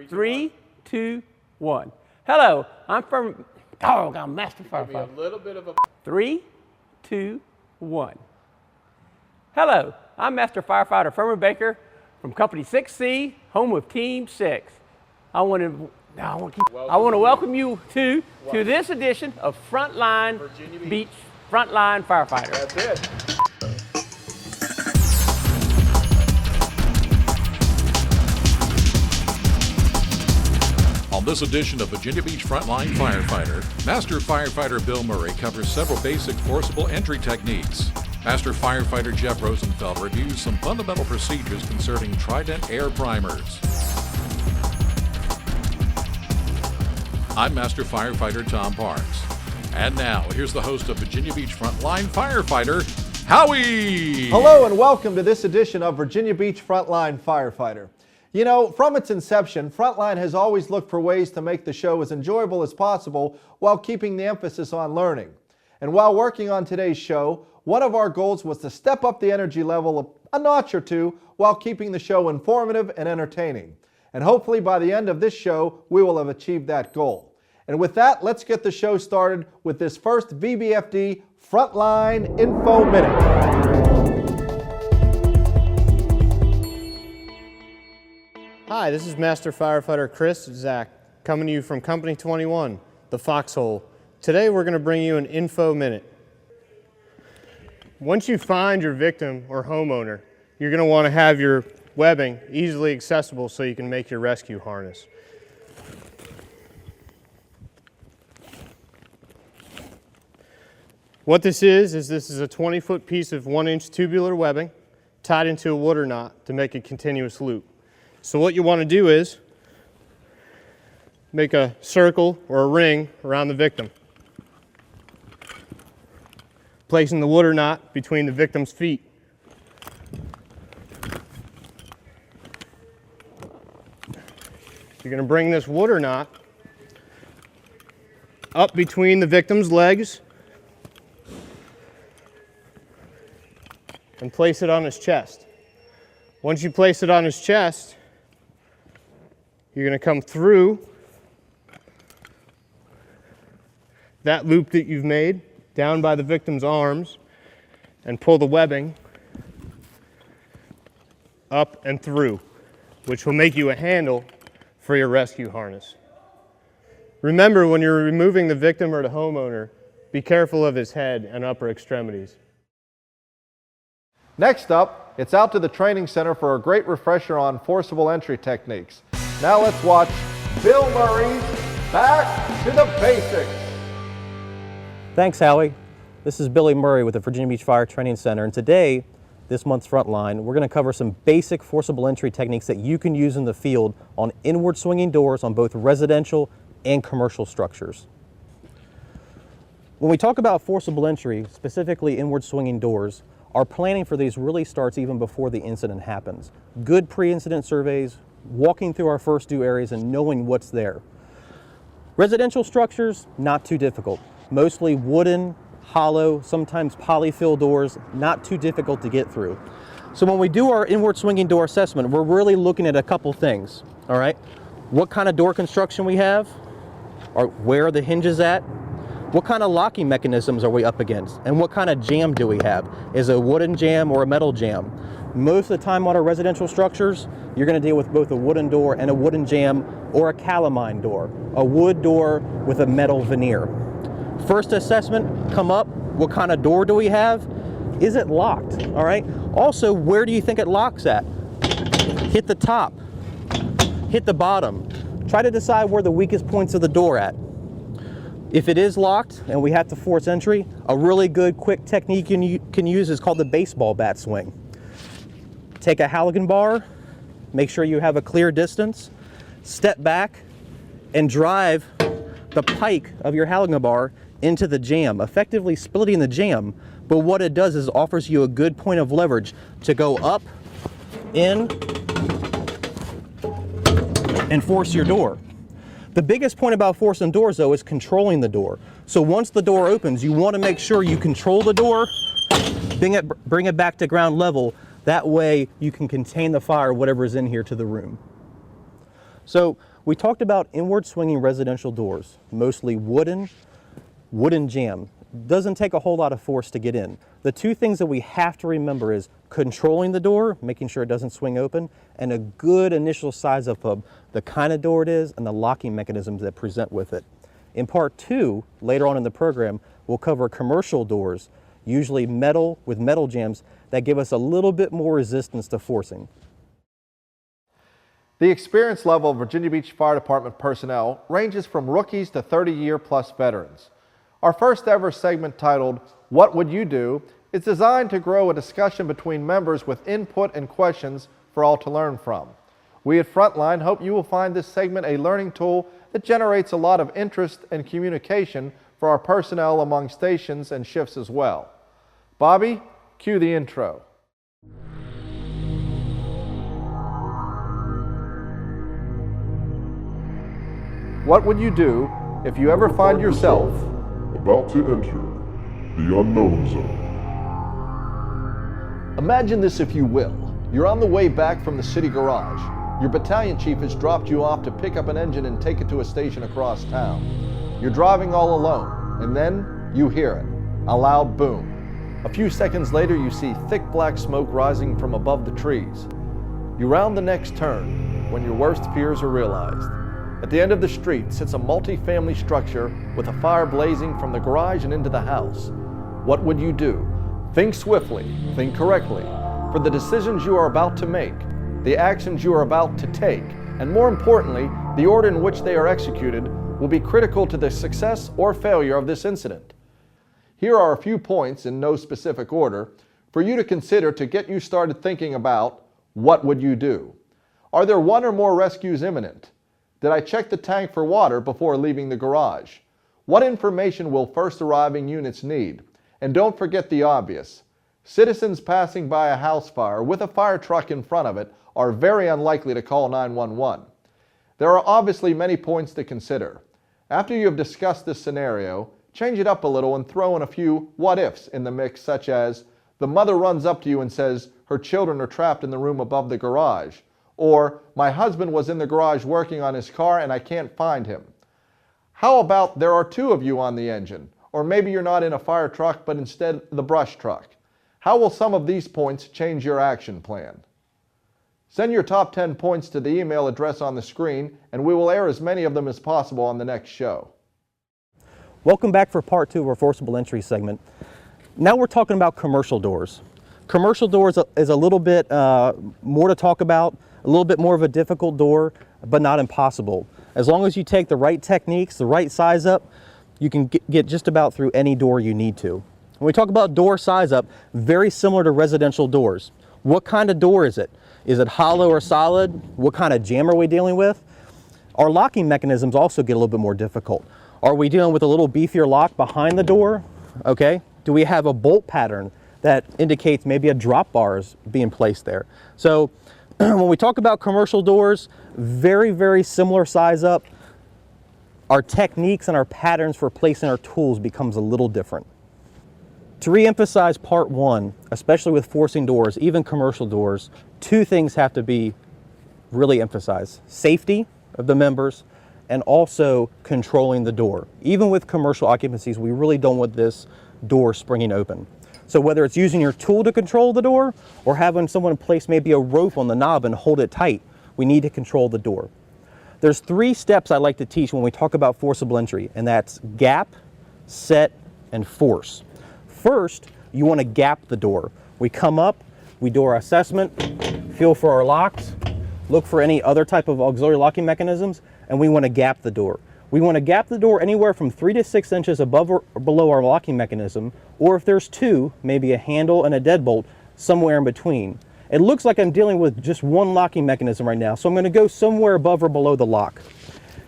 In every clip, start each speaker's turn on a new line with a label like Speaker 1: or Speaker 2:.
Speaker 1: Three, two, one. Hello, I'm Master Firefighter.
Speaker 2: Give me a little bit of a...
Speaker 1: 3, 2, 1. Hello, I'm Master Firefighter Furman Baker from Company 6C, home of Team 6. I want to welcome you to this edition of Frontline
Speaker 2: Virginia
Speaker 1: Beach Frontline Firefighter.
Speaker 2: That's it.
Speaker 3: On this edition of Virginia Beach Frontline Firefighter, Master Firefighter Bill Murray covers several basic forcible entry techniques. Master Firefighter Jeff Rosenfeld reviews some fundamental procedures concerning Trident air primers. I'm Master Firefighter Tom Parks. And now, here's the host of Virginia Beach Frontline Firefighter, Howie!
Speaker 4: Hello and welcome to this edition of Virginia Beach Frontline Firefighter. You know, from its inception, Frontline has always looked for ways to make the show as enjoyable as possible while keeping the emphasis on learning. And while working on today's show, one of our goals was to step up the energy level a notch or two while keeping the show informative and entertaining. And hopefully by the end of this show, we will have achieved that goal. And with that, let's get the show started with this first VBFD Frontline Info Minute.
Speaker 5: Hi, this is Master Firefighter Chris Zach, coming to you from Company 21, the Foxhole. Today we're going to bring you an Info Minute. Once you find your victim or homeowner, you're going to want to have your webbing easily accessible so you can make your rescue harness. What this is a 20-foot piece of 1-inch tubular webbing tied into a water knot to make a continuous loop. So what you want to do is make a circle or a ring around the victim, placing the water knot between the victim's feet. You're going to bring this water knot up between the victim's legs and place it on his chest. Once you place it on his chest, you're going to come through that loop that you've made down by the victim's arms and pull the webbing up and through, which will make you a handle for your rescue harness. Remember, when you're removing the victim or the homeowner, be careful of his head and upper extremities.
Speaker 4: Next up, it's out to the training center for a great refresher on forcible entry techniques. Now let's watch Bill Murray's Back to the Basics.
Speaker 6: Thanks, Howie. This is Billy Murray with the Virginia Beach Fire Training Center, and today, this month's Frontline, we're going to cover some basic forcible entry techniques that you can use in the field on inward swinging doors on both residential and commercial structures. When we talk about forcible entry, specifically inward swinging doors, our planning for these really starts even before the incident happens. Good pre-incident surveys, walking through our first due areas and knowing what's there. Residential structures, not too difficult. Mostly wooden, hollow, sometimes polyfill doors, not too difficult to get through. So when we do our inward swinging door assessment, we're really looking at a couple things, all right? What kind of door construction we have, or where are the hinges at? What kind of locking mechanisms are we up against? And what kind of jam do we have? Is it a wooden jam or a metal jam? Most of the time on our residential structures, you're going to deal with both a wooden door and a wooden jam or a calamine door, a wood door with a metal veneer. First assessment, come up, what kind of door do we have? Is it locked, all right? Also, where do you think it locks at? Hit the top, hit the bottom. Try to decide where the weakest points of the door at. If it is locked and we have to force entry, a really good quick technique you can use is called the baseball bat swing. Take a Halligan bar, make sure you have a clear distance, step back and drive the pike of your Halligan bar into the jam, effectively splitting the jam. But what it does is offers you a good point of leverage to go up, in, and force your door. The biggest point about forcing doors though is controlling the door. So once the door opens, you want to make sure you control the door, bring it back to ground level. That way you can contain the fire, whatever is in here, to the room. So we talked about inward swinging residential doors, mostly wooden jamb. Doesn't take a whole lot of force to get in. The two things that we have to remember is controlling the door, making sure it doesn't swing open, and a good initial size up of the kind of door it is and the locking mechanisms that present with it. In part 2, later on in the program, we'll cover commercial doors, usually metal with metal jambs that give us a little bit more resistance to forcing.
Speaker 4: The experience level of Virginia Beach Fire Department personnel ranges from rookies to 30-year-plus veterans. Our first ever segment titled, What Would You Do?, is designed to grow a discussion between members with input and questions for all to learn from. We at Frontline hope you will find this segment a learning tool that generates a lot of interest and communication for our personnel among stations and shifts as well. Bobby, cue the intro. What would you do if you ever find yourself
Speaker 2: about to enter the unknown zone?
Speaker 4: Imagine this if you will. You're on the way back from the city garage. Your battalion chief has dropped you off to pick up an engine and take it to a station across town. You're driving all alone, and then you hear it, a loud boom. A few seconds later, you see thick black smoke rising from above the trees. You round the next turn when your worst fears are realized. At the end of the street sits a multi-family structure with a fire blazing from the garage and into the house. What would you do? Think swiftly, think correctly, for the decisions you are about to make, the actions you are about to take, and more importantly, the order in which they are executed will be critical to the success or failure of this incident. Here are a few points in no specific order for you to consider to get you started thinking about what would you do. Are there one or more rescues imminent? Did I check the tank for water before leaving the garage? What information will first arriving units need? And don't forget the obvious. Citizens passing by a house fire with a fire truck in front of it are very unlikely to call 911. There are obviously many points to consider. After you have discussed this scenario, change it up a little and throw in a few what-ifs in the mix, such as the mother runs up to you and says her children are trapped in the room above the garage, or my husband was in the garage working on his car and I can't find him. How about there are two of you on the engine, or maybe you're not in a fire truck but instead the brush truck? How will some of these points change your action plan? Send your top 10 points to the email address on the screen and we will air as many of them as possible on the next show.
Speaker 6: Welcome back for part 2 of our forcible entry segment. Now we're talking about commercial doors. Commercial doors is a little bit more to talk about, a little bit more of a difficult door, but not impossible. As long as you take the right techniques, the right size up, you can get just about through any door you need to. When we talk about door size up, very similar to residential doors. What kind of door is it? Is it hollow or solid? What kind of jamb are we dealing with? Our locking mechanisms also get a little bit more difficult. Are we dealing with a little beefier lock behind the door? Okay. Do we have a bolt pattern that indicates maybe a drop bar is being placed there? So when we talk about commercial doors, very, very similar size up. Our techniques and our patterns for placing our tools becomes a little different. To re-emphasize part 1, especially with forcing doors, even commercial doors, two things have to be really emphasized. Safety of the members and also controlling the door. Even with commercial occupancies, we really don't want this door springing open. So whether it's using your tool to control the door or having someone place maybe a rope on the knob and hold it tight, we need to control the door. There's 3 steps I like to teach when we talk about forcible entry, and that's gap, set, and force. First, you want to gap the door. We come up, we do our assessment, feel for our locks, look for any other type of auxiliary locking mechanisms, and we want to gap the door. We want to gap the door anywhere from 3 to 6 inches above or below our locking mechanism, or if there's 2, maybe a handle and a deadbolt, somewhere in between. It looks like I'm dealing with just one locking mechanism right now, so I'm going to go somewhere above or below the lock.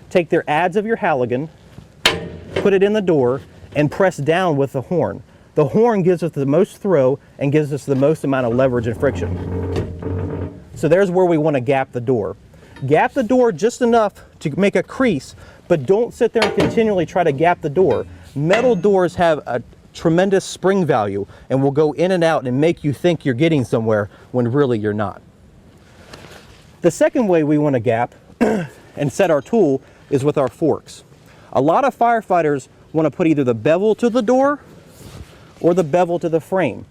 Speaker 6: Take the adze of your Halligan, put it in the door, and press down with the horn. The horn gives us the most throw and gives us the most amount of leverage and friction. So there's where we want to gap the door. Gap the door just enough to make a crease, but don't sit there and continually try to gap the door. Metal doors have a tremendous spring value and will go in and out and make you think you're getting somewhere when really you're not. The second way we want to gap and set our tool is with our forks. A lot of firefighters want to put either the bevel to the door or the bevel to the frame.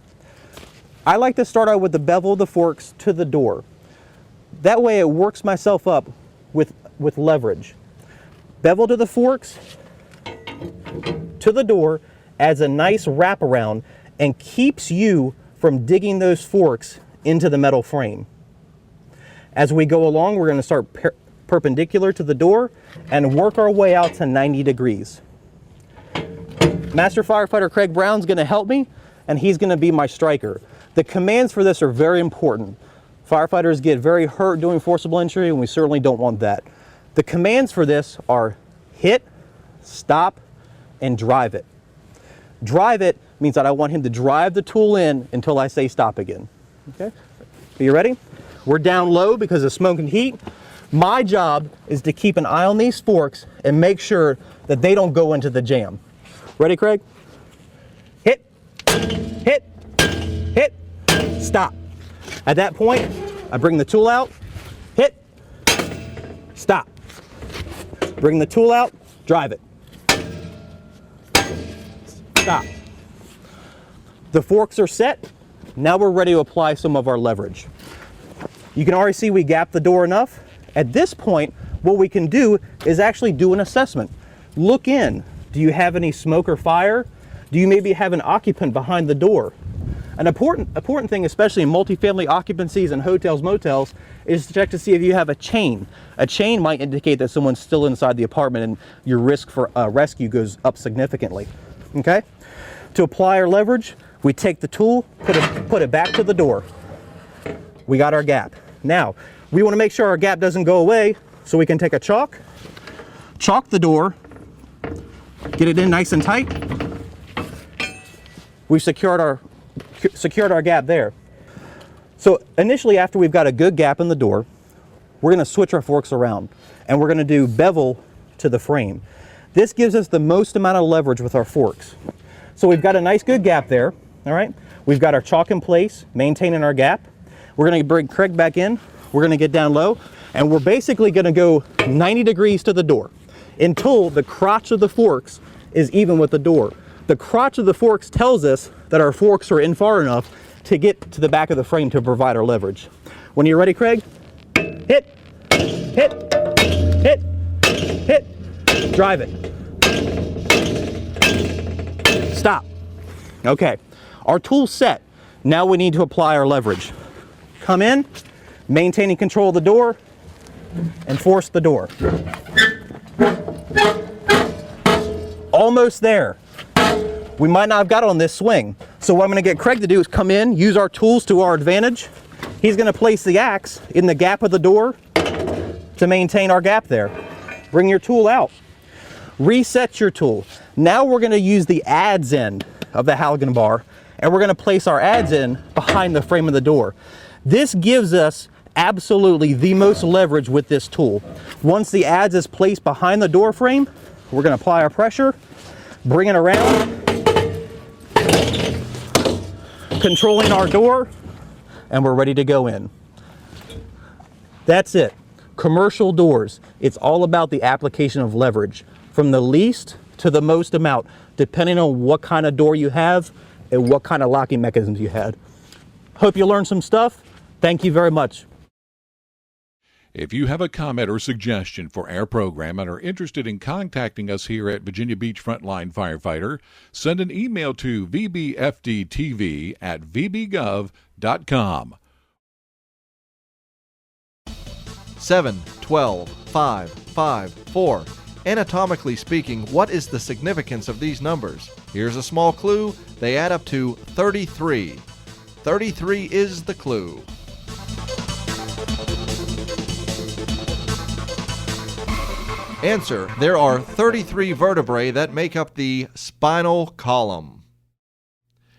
Speaker 6: I like to start out with the bevel of the forks to the door. That way it works myself up with leverage. Bevel to the forks to the door adds a nice wraparound and keeps you from digging those forks into the metal frame. As we go along, we're going to start perpendicular to the door and work our way out to 90 degrees. Master Firefighter Craig Brown's going to help me, and he's going to be my striker. The commands for this are very important. Firefighters get very hurt doing forcible entry, and we certainly don't want that. The commands for this are hit, stop, and drive it. Drive it means that I want him to drive the tool in until I say stop again. Okay? Are you ready? We're down low because of smoke and heat. My job is to keep an eye on these forks and make sure that they don't go into the jam. Ready, Craig? Hit, hit, hit, stop. At that point, I bring the tool out, hit, stop. Bring the tool out, drive it. Stop. The forks are set. Now we're ready to apply some of our leverage. You can already see we gapped the door enough. At this point, what we can do is actually do an assessment. Look in. Do you have any smoke or fire? Do you maybe have an occupant behind the door? An important thing, especially in multifamily occupancies and hotels, motels, is to check to see if you have a chain. A chain might indicate that someone's still inside the apartment and your risk for rescue goes up significantly. Okay? To apply our leverage, we take the tool, put it back to the door. We got our gap. Now, we want to make sure our gap doesn't go away, so we can take a chalk the door, get it in nice and tight. We've secured our gap there. So initially, after we've got a good gap in the door, we're going to switch our forks around, and we're going to do bevel to the frame. This gives us the most amount of leverage with our forks. So we've got a nice good gap there, all right? We've got our chalk in place, maintaining our gap. We're going to bring Craig back in. We're going to get down low, and we're basically going to go 90 degrees to the door until the crotch of the forks is even with the door. The crotch of the forks tells us that our forks are in far enough to get to the back of the frame to provide our leverage. When you're ready, Craig, hit, hit, hit, hit, drive it. Stop. Okay, our tool's set. Now we need to apply our leverage. Come in, maintaining control of the door, and force the door. Almost there. We might not have got on this swing. So what I'm going to get Craig to do is come in, use our tools to our advantage. He's going to place the axe in the gap of the door to maintain our gap there. Bring your tool out. Reset your tool. Now we're going to use the adze end of the Halligan bar, and we're going to place our adze in behind the frame of the door. This gives us absolutely the most leverage with this tool. Once the adze is placed behind the door frame, we're going to apply our pressure, bring it around, controlling our door, and we're ready to go in. That's it. Commercial doors. It's all about the application of leverage from the least to the most amount, depending on what kind of door you have and what kind of locking mechanisms you had. Hope you learned some stuff. Thank you very much.
Speaker 3: If you have a comment or suggestion for our program and are interested in contacting us here at Virginia Beach Frontline Firefighter, send an email to vbfdtv@vbgov.com.
Speaker 4: 7, 12, 5, 5, 4. Anatomically speaking, what is the significance of these numbers? Here's a small clue. They add up to 33. 33 is the clue. Answer: there are 33 vertebrae that make up the spinal column.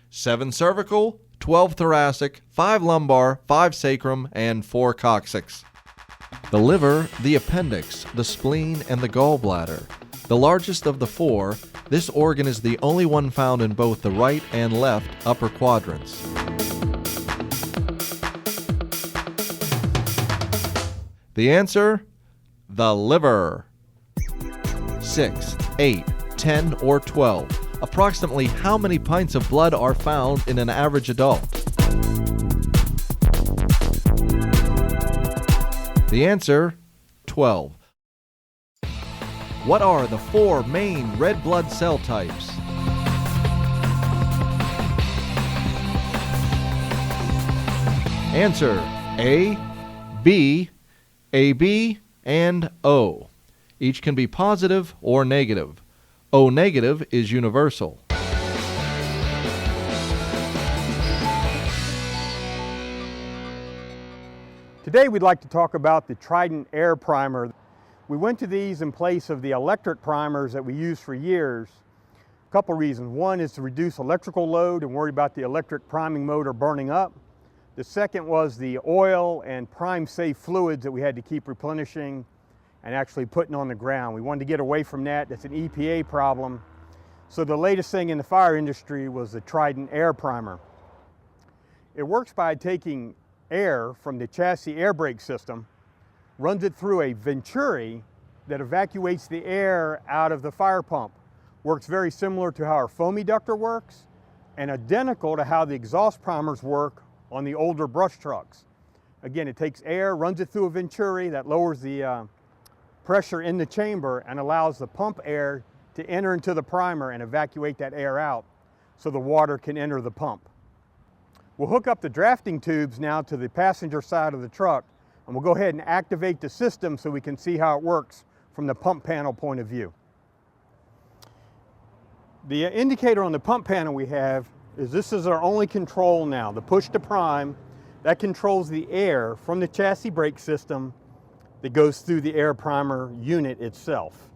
Speaker 4: 7 cervical, 12 thoracic, 5 lumbar, 5 sacrum, and 4 coccyx. The liver, the appendix, the spleen, and the gallbladder. The largest of the 4, this organ is the only one found in both the right and left upper quadrants. The answer? The liver. 6, 8, 10, or 12. Approximately how many pints of blood are found in an average adult? The answer, 12. What are the 4 main red blood cell types? Answer, A, B, AB, and O. Each can be positive or negative. O negative is universal.
Speaker 7: Today we'd like to talk about the Trident Air Primer. We went to these in place of the electric primers that we used for years. A couple reasons. One is to reduce electrical load and worry about the electric priming motor burning up. The second was the oil and prime safe fluids that we had to keep replenishing and actually putting on the ground. We wanted to get away from that. That's an EPA problem. So the latest thing in the fire industry was the Trident Air Primer. It works by taking air from the chassis air brake system, runs it through a venturi that evacuates the air out of the fire pump. Works very similar to how our foam eductor works and identical to how the exhaust primers work on the older brush trucks. Again, it takes air, runs it through a venturi that lowers the pressure in the chamber and allows the pump air to enter into the primer and evacuate that air out so the water can enter the pump. We'll hook up the drafting tubes now to the passenger side of the truck, and we'll go ahead and activate the system so we can see how it works from the pump panel point of view. The indicator on the pump panel we have is this is our only control now, the push to prime. That controls the air from the chassis brake system that goes through the air primer unit itself.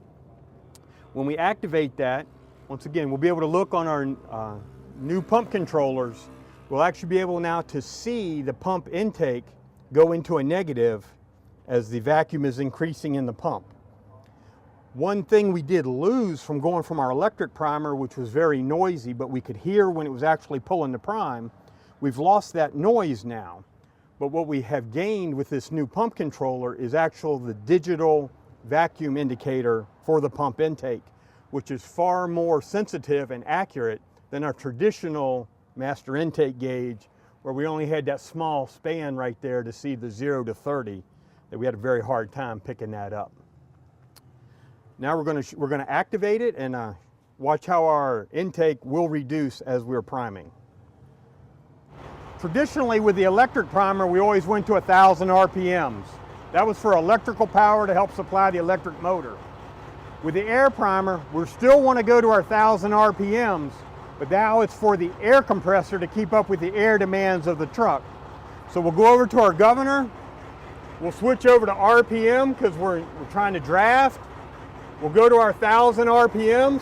Speaker 7: When we activate that, once again, we'll be able to look on our new pump controllers. We'll actually be able now to see the pump intake go into a negative as the vacuum is increasing in the pump. One thing we did lose from going from our electric primer, which was very noisy, but we could hear when it was actually pulling the prime, we've lost that noise now. But what we have gained with this new pump controller is the digital vacuum indicator for the pump intake, which is far more sensitive and accurate than our traditional master intake gauge, where we only had that small span right there to see the 0 to 30, that we had a very hard time picking that up. Now we're going to activate it and watch how our intake will reduce as we're priming. Traditionally with the electric primer, we always went to 1,000 RPMs. That was for electrical power to help supply the electric motor. With the air primer, we still want to go to our 1,000 RPMs, but now it's for the air compressor to keep up with the air demands of the truck. So we'll go over to our governor. We'll switch over to RPM because we're trying to draft. We'll go to our 1,000 RPMs.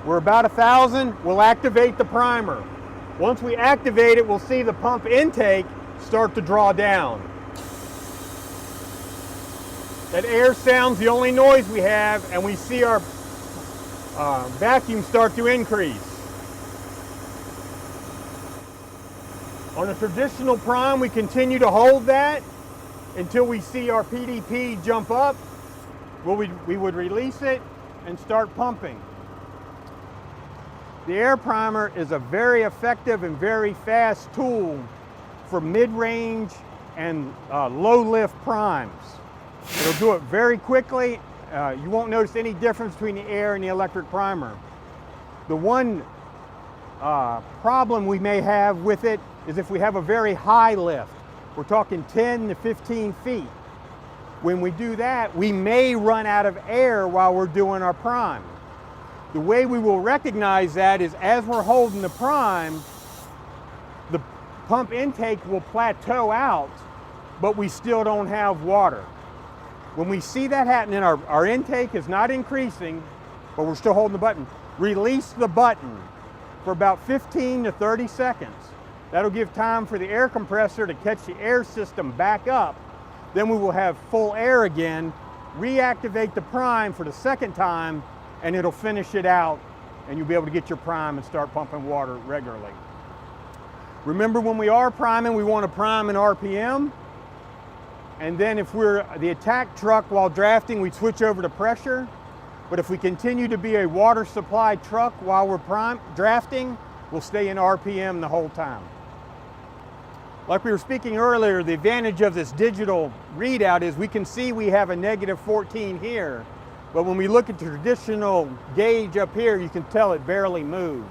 Speaker 7: We're about 1,000. We'll activate the primer. Once we activate it, we'll see the pump intake start to draw down. That air sound's the only noise we have, and we see our vacuum start to increase. On a traditional prime, we continue to hold that until we see our PDP jump up. We would release it and start pumping. The air primer is a very effective and very fast tool for mid-range and low-lift primes. It'll do it very quickly. You won't notice any difference between the air and the electric primer. The one problem we may have with it is if we have a very high lift. We're talking 10 to 15 feet. When we do that, we may run out of air while we're doing our prime. The way we will recognize that is as we're holding the prime, the pump intake will plateau out, but we still don't have water. When we see that happening, our intake is not increasing, but we're still holding the button. Release the button for about 15 to 30 seconds. That'll give time for the air compressor to catch the air system back up. Then we will have full air again, reactivate the prime for the second time, and it'll finish it out, and you'll be able to get your prime and start pumping water regularly. Remember, when we are priming, we want to prime in RPM. And then if we're the attack truck while drafting, we switch over to pressure. But if we continue to be a water supply truck while we're drafting, we'll stay in RPM the whole time. Like we were speaking earlier, the advantage of this digital readout is we can see we have a -14 here, but when we look at the traditional gauge up here, you can tell it barely moved.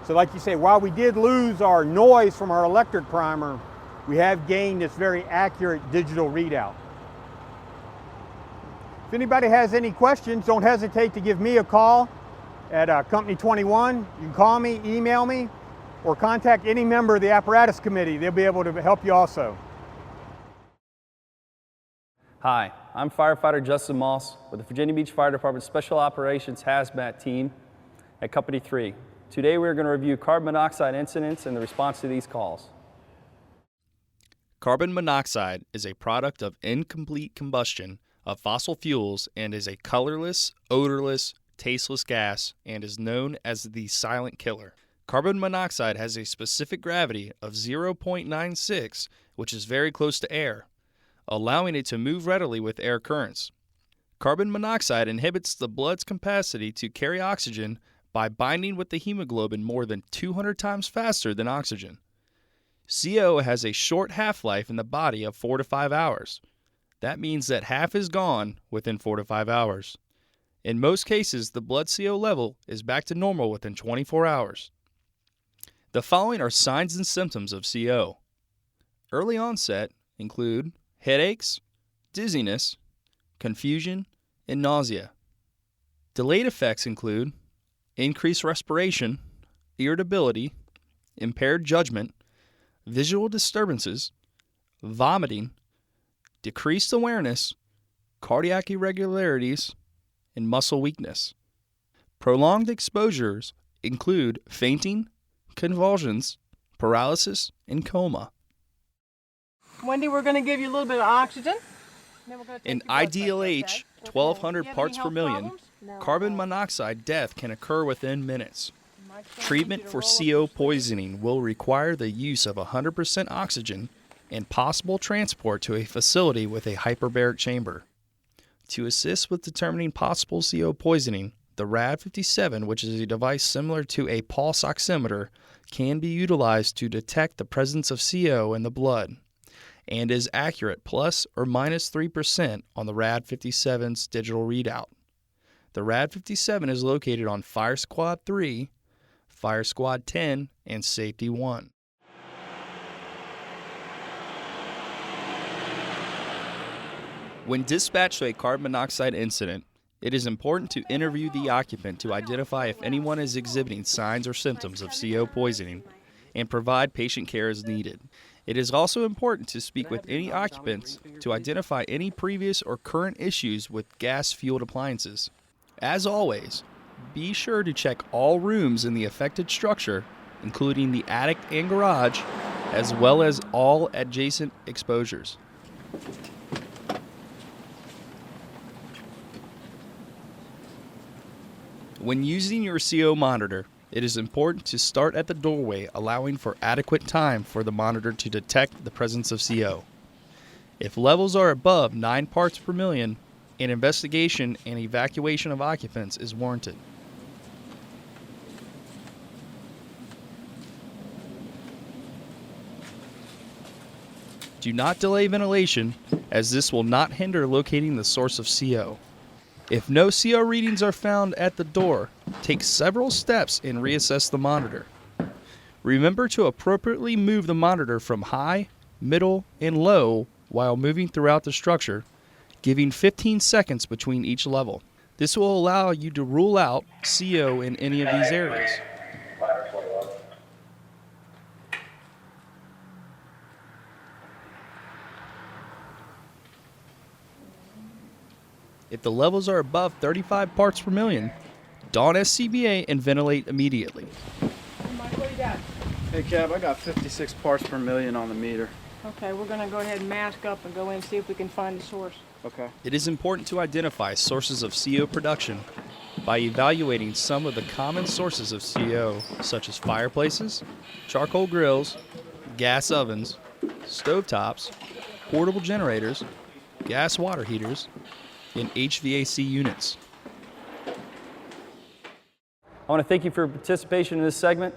Speaker 7: So like you say, while we did lose our noise from our electric primer, we have gained this very accurate digital readout. If anybody has any questions, don't hesitate to give me a call at Company 21. You can call me, email me, or contact any member of the apparatus committee. They'll be able to help you also.
Speaker 8: Hi, I'm firefighter Justin Moss with the Virginia Beach Fire Department Special Operations Hazmat Team at Company 3. Today we're going to review carbon monoxide incidents and the response to these calls.
Speaker 9: Carbon monoxide is a product of incomplete combustion of fossil fuels and is a colorless, odorless, tasteless gas and is known as the silent killer. Carbon monoxide has a specific gravity of 0.96, which is very close to air, allowing it to move readily with air currents. Carbon monoxide inhibits the blood's capacity to carry oxygen by binding with the hemoglobin more than 200 times faster than oxygen. CO has a short half-life in the body of 4 to 5 hours. That means that half is gone within 4 to 5 hours. In most cases, the blood CO level is back to normal within 24 hours. The following are signs and symptoms of CO. Early onset include headaches, dizziness, confusion, and nausea. Delayed effects include increased respiration, irritability, impaired judgment, visual disturbances, vomiting, decreased awareness, cardiac irregularities, and muscle weakness. Prolonged exposures include fainting, convulsions, paralysis, and coma.
Speaker 10: Wendy, we're going to give you a little bit of oxygen. Then we're going to take
Speaker 9: In
Speaker 10: your blood pressure,
Speaker 9: IDLH,
Speaker 10: okay?
Speaker 9: 1200
Speaker 10: Do you have
Speaker 9: parts
Speaker 10: any
Speaker 9: per
Speaker 10: health
Speaker 9: million,
Speaker 10: problems? No.
Speaker 9: carbon monoxide death can occur within minutes.
Speaker 10: Mike's gonna
Speaker 9: Treatment
Speaker 10: need you
Speaker 9: for
Speaker 10: to roll up
Speaker 9: CO
Speaker 10: your sleeves.
Speaker 9: poisoning will require the use of 100% oxygen and possible transport to a facility with a hyperbaric chamber. To assist with determining possible CO poisoning, the RAD-57, which is a device similar to a pulse oximeter, can be utilized to detect the presence of CO in the blood and is accurate plus or minus 3% on the RAD-57's digital readout. The RAD-57 is located on Fire Squad 3, Fire Squad 10, and Safety 1. When dispatched to a carbon monoxide incident, it is important to interview the occupant to identify if anyone is exhibiting signs or symptoms of CO poisoning and provide patient care as needed. It is also important to speak with any occupants to identify any previous or current issues with gas-fueled appliances. As always, be sure to check all rooms in the affected structure, including the attic and garage, as well as all adjacent exposures. When using your CO monitor, it is important to start at the doorway, allowing for adequate time for the monitor to detect the presence of CO. If levels are above 9 parts per million, an investigation and evacuation of occupants is warranted. Do not delay ventilation, as this will not hinder locating the source of CO. If no CO readings are found at the door, take several steps and reassess the monitor. Remember to appropriately move the monitor from high, middle, and low while moving throughout the structure, giving 15 seconds between each level. This will allow you to rule out CO in any of these areas. If the levels are above 35 parts per million, don SCBA and ventilate immediately.
Speaker 10: Mike, what do you got?
Speaker 11: Hey Kev, I got 56 parts per million on the meter.
Speaker 10: Okay, we're going to go ahead and mask up and go in and see if we can find the source.
Speaker 11: Okay.
Speaker 9: It is important to identify sources of CO production by evaluating some of the common sources of CO, such as fireplaces, charcoal grills, gas ovens, stovetops, portable generators, gas water heaters, and HVAC units.
Speaker 8: I want to thank you for your participation in this segment.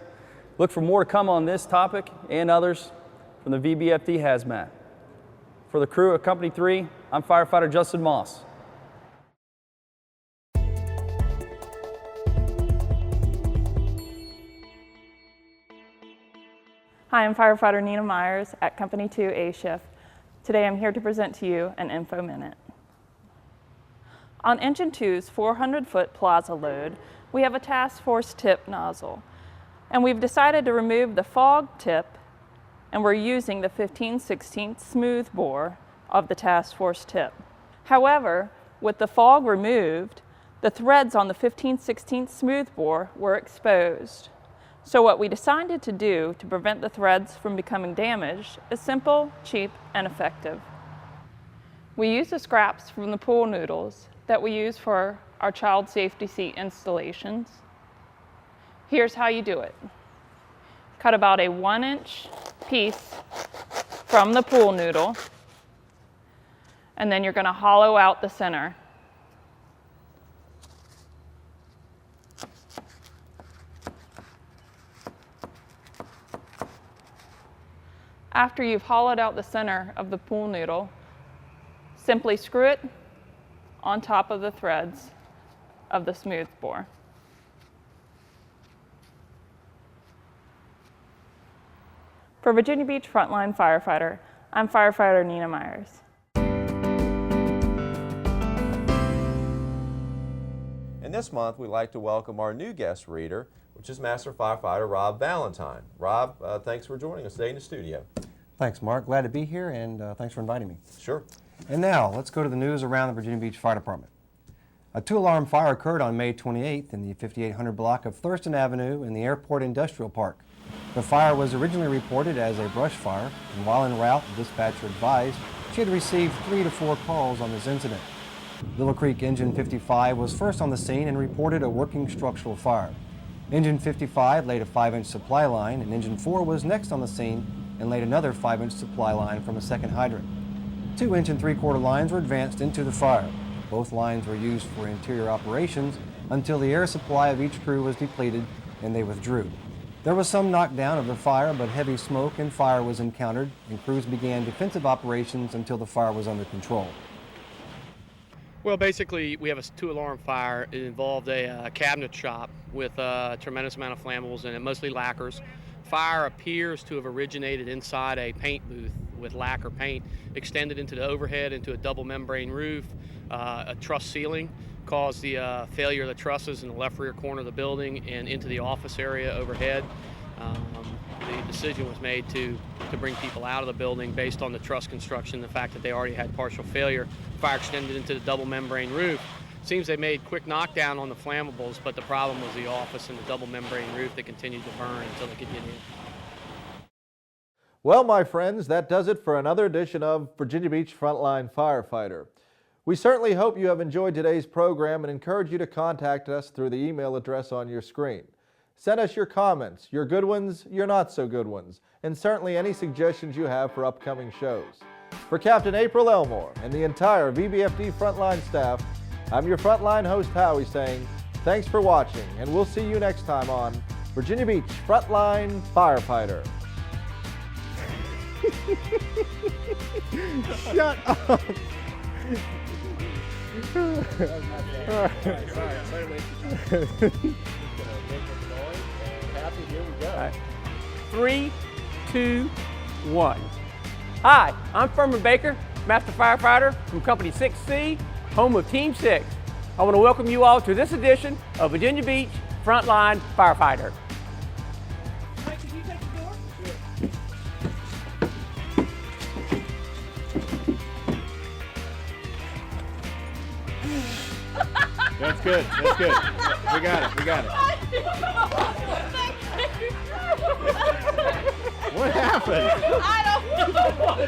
Speaker 8: Look for more to come on this topic and others from the VBFD Hazmat. For the crew at Company 3, I'm Firefighter Justin Moss.
Speaker 12: Hi, I'm Firefighter Nina Myers at Company 2 A Shift. Today I'm here to present to you an Info Minute. On Engine 2's 400-foot Plaza load, we have a task force tip nozzle, and we've decided to remove the fog tip, and we're using the 15/16 smooth bore of the task force tip. However, with the fog removed, the threads on the 15/16 smooth bore were exposed. So what we decided to do to prevent the threads from becoming damaged is simple, cheap, and effective. We use the scraps from the pool noodles that we use for our child safety seat installations. Here's how you do it. Cut about a 1-inch piece from the pool noodle, and then you're going to hollow out the center. After you've hollowed out the center of the pool noodle, simply screw it on top of the threads of the smooth bore. For Virginia Beach Frontline Firefighter, I'm Firefighter Nina Myers.
Speaker 13: And this month, we'd like to welcome our new guest reader, which is Master Firefighter Rob Valentine. Rob, thanks for joining us today in the studio.
Speaker 14: Thanks, Mark. Glad to be here, and thanks for inviting me.
Speaker 13: Sure.
Speaker 14: And now, let's go to the news around the Virginia Beach Fire Department. A 2-alarm fire occurred on May 28th in the 5800 block of Thurston Avenue in the Airport Industrial Park. The fire was originally reported as a brush fire, and while en route, the dispatcher advised she had received 3 to 4 calls on this incident. Little Creek Engine 55 was first on the scene and reported a working structural fire. Engine 55 laid a 5-inch supply line, and Engine 4 was next on the scene and laid another 5-inch supply line from a second hydrant. 2 inch and 3/4 lines were advanced into the fire. Both lines were used for interior operations until the air supply of each crew was depleted and they withdrew. There was some knockdown of the fire, but heavy smoke and fire was encountered, and crews began defensive operations until the fire was under control.
Speaker 15: Well, basically, we have a 2-alarm fire. It involved a cabinet shop with a tremendous amount of flammables in it, mostly lacquers. Fire appears to have originated inside a paint booth with lacquer paint, extended into the overhead, into a double membrane roof. A truss ceiling caused the failure of the trusses in the left rear corner of the building and into the office area overhead. The decision was made to bring people out of the building based on the truss construction, the fact that they already had partial failure. Fire extended into the double membrane roof. Seems they made quick knockdown on the flammables, but the problem was the office and the double membrane roof that continued to burn until they could get in.
Speaker 4: Well, my friends, that does it for another edition of Virginia Beach Frontline Firefighter. We certainly hope you have enjoyed today's program and encourage you to contact us through the email address on your screen. Send us your comments, your good ones, your not so good ones, and certainly any suggestions you have for upcoming shows. For Captain April Elmore and the entire VBFD Frontline staff, I'm your Frontline host Howie saying thanks for watching, and we'll see you next time on Virginia Beach Frontline Firefighter.
Speaker 5: Shut up!
Speaker 1: All right. 3, 2, 1. Hi, I'm Furman Baker, Master Firefighter from Company 6C, home of Team 6. I want to welcome you all to this edition of Virginia Beach Frontline Firefighter.
Speaker 5: That's good. That's good. We got it. We got it. What happened?
Speaker 10: I don't know.